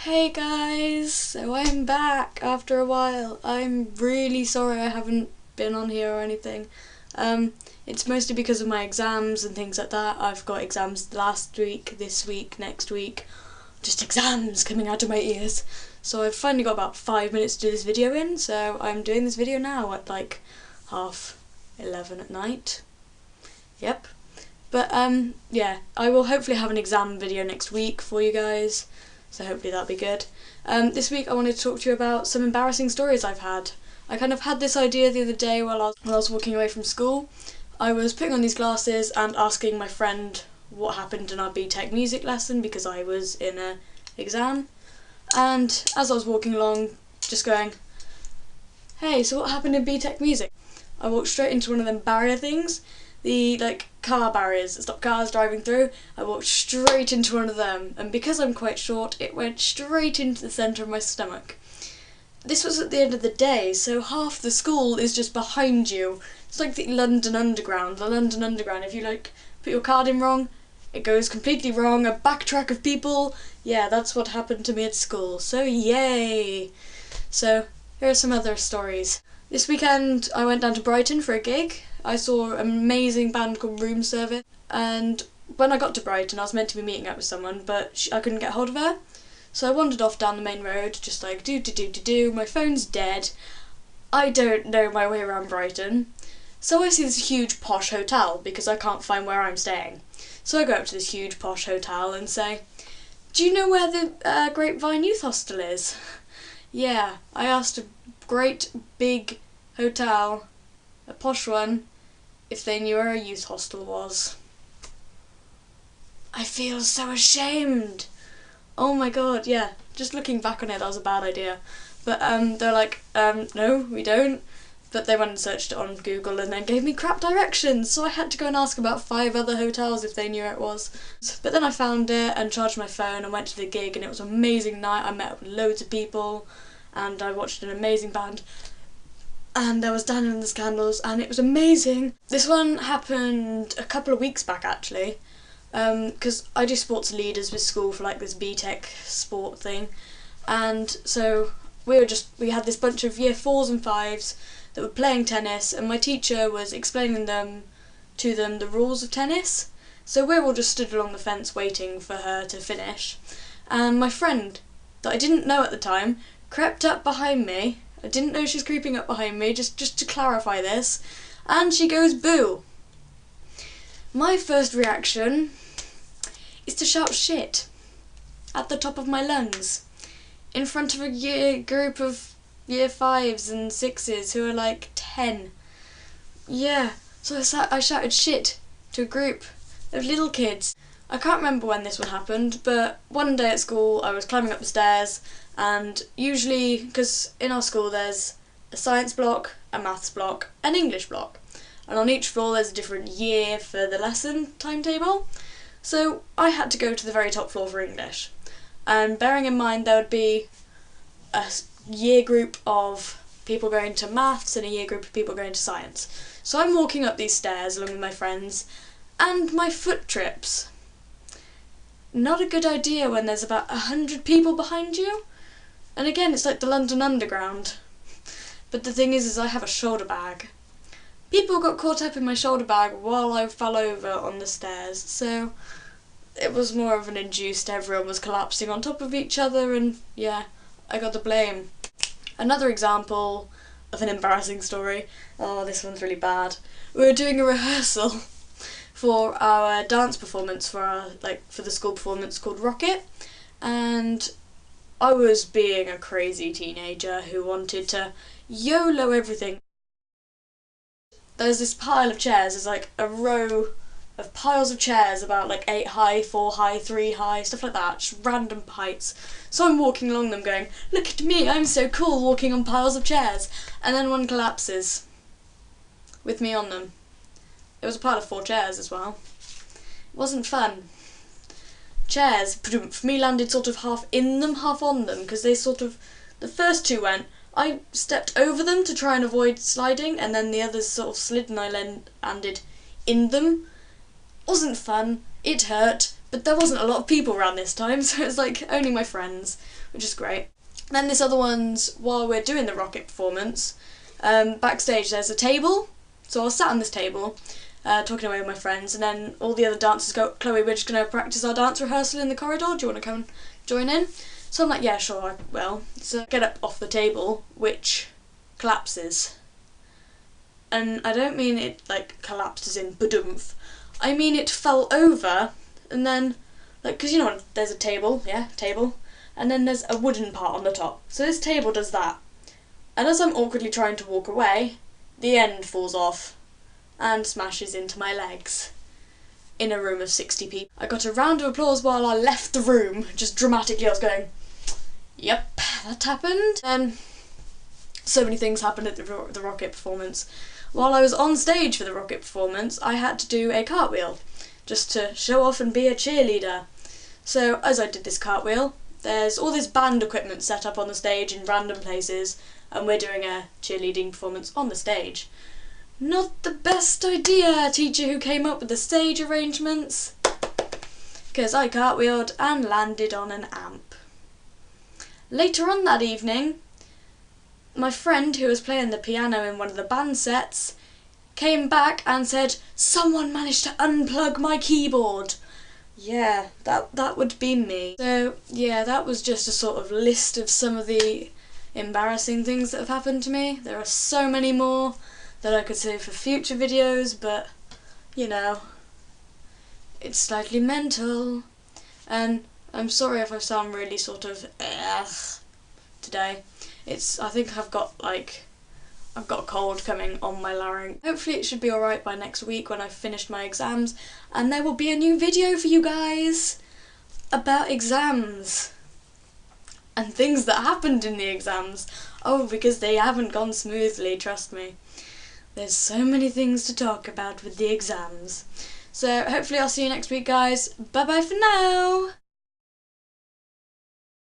Hey guys, so I'm back after a while. I'm really sorry I haven't been on here or anything. It's mostly because of my exams and things like that. I've got exams last week, this week, next week. Just exams coming out of my ears. So I've finally got about 5 minutes to do this video in, so I'm doing this video now at like 11:30 at night. Yep. But yeah, I will hopefully have an exam video next week for you guys. So hopefully that'll be good. This week I wanted to talk to you about some embarrassing stories I've had. I kind of had this idea the other day while I was walking away from school. I was putting on these glasses and asking my friend what happened in our BTEC music lesson because I was in an exam. And as I was walking along, just going, hey, so what happened in BTEC music? I walked straight into one of them barrier things. The car barriers that stop cars driving through. I walked straight into one of them, and because I'm quite short, it went straight into the centre of my stomach. This was at the end of the day, so half the school is just behind you. It's like the London Underground. The London Underground, if you put your card in wrong, it goes completely wrong. A backtrack of people. Yeah, that's what happened to me at school. So yay! So here are some other stories. This weekend I went down to Brighton for a gig. I saw an amazing band called Room Service, and when I got to Brighton I was meant to be meeting up with someone, but I couldn't get hold of her. So I wandered off down the main road, just like do, my phone's dead, I don't know my way around Brighton. So I see this huge posh hotel because I can't find where I'm staying. So I go up to this huge posh hotel and say, do you know where the Grapevine Youth Hostel is? Yeah, I asked a great big hotel, a posh one, if they knew where a youth hostel was. I feel so ashamed. Oh my god, yeah, just looking back on it, that was a bad idea. But they're like, no, we don't. But they went and searched it on Google and then gave me crap directions, so I had to go and ask about 5 other hotels if they knew where it was. But then I found it and charged my phone and went to the gig, and it was an amazing night. I met up with loads of people and I watched an amazing band. And I was dancing in the scandals, and it was amazing. This one happened a couple of weeks back actually, because I do sports leaders with school for like this BTEC sport thing, and so we had this bunch of year 4s and 5s that were playing tennis, and my teacher was explaining to them the rules of tennis. So we all just stood along the fence waiting for her to finish, and my friend, that I didn't know at the time, crept up behind me. I didn't know she was creeping up behind me, just to clarify this, and she goes boo. My first reaction is to shout shit at the top of my lungs in front of a group of year 5s and 6s who are like 10. Yeah, so I shouted shit to a group of little kids. I can't remember when this one happened, but one day at school I was climbing up the stairs, and usually, because in our school there's a science block, a maths block, an English block, and on each floor there's a different year for the lesson timetable. So I had to go to the very top floor for English, and bearing in mind there would be a year group of people going to maths and a year group of people going to science. So I'm walking up these stairs along with my friends, and my foot trips. Not a good idea when there's about 100 people behind you. And again, it's like the London Underground. But the thing is I have a shoulder bag. People got caught up in my shoulder bag while I fell over on the stairs, so it was more of an induced, everyone was collapsing on top of each other, and yeah, I got the blame. Another example of an embarrassing story. Oh, this one's really bad. We were doing a rehearsal for our dance performance for the school performance called Rocket, and I was being a crazy teenager who wanted to YOLO everything. There's this pile of chairs, there's like a row of piles of chairs about like 8 high, 4 high, 3 high, stuff like that, just random heights. So I'm walking along them going, look at me, I'm so cool walking on piles of chairs, and then one collapses with me on them. It was a pile of 4 chairs as well. It wasn't fun. Chairs, for me, landed sort of half in them, half on them, because they the first 2 went, I stepped over them to try and avoid sliding, and then the others sort of slid and I landed in them. Wasn't fun, it hurt, But there wasn't a lot of people around this time, so it was like only my friends, which is great. Then this other one's while we're doing the rocket performance, backstage there's a table, so I was sat on this table, talking away with my friends, and then all the other dancers go, Chloe, we're just going to practice our dance rehearsal in the corridor, do you want to come and join in? So I'm like, yeah, sure, I will. So I get up off the table, which collapses. And I don't mean it like collapsed as in badoomf, I mean it fell over, and then, like, because you know, there's a table, yeah, table, and then there's a wooden part on the top. So this table does that. And as I'm awkwardly trying to walk away, the end falls off and smashes into my legs in a room of 60 people. I got a round of applause while I left the room, just dramatically. I was going, yep, that happened. And so many things happened at the rocket performance. While I was on stage for the rocket performance, I had to do a cartwheel, just to show off and be a cheerleader. So as I did this cartwheel, there's all this band equipment set up on the stage in random places, and we're doing a cheerleading performance on the stage. Not the best idea, teacher who came up with the stage arrangements, because I cartwheeled and landed on an amp. Later on that evening, my friend who was playing the piano in one of the band sets came back and said, someone managed to unplug my keyboard. Yeah, that would be me. So yeah, that was just a sort of list of some of the embarrassing things that have happened to me. There are so many more that I could say for future videos, but you know, it's slightly mental, and I'm sorry if I sound really sort of today. I think I've got a cold coming on my larynx. Hopefully it should be alright by next week when I've finished my exams, and there will be a new video for you guys about exams and things that happened in the exams. Oh, because they haven't gone smoothly, trust me. There's so many things to talk about with the exams. So hopefully I'll see you next week, guys. Bye bye for now!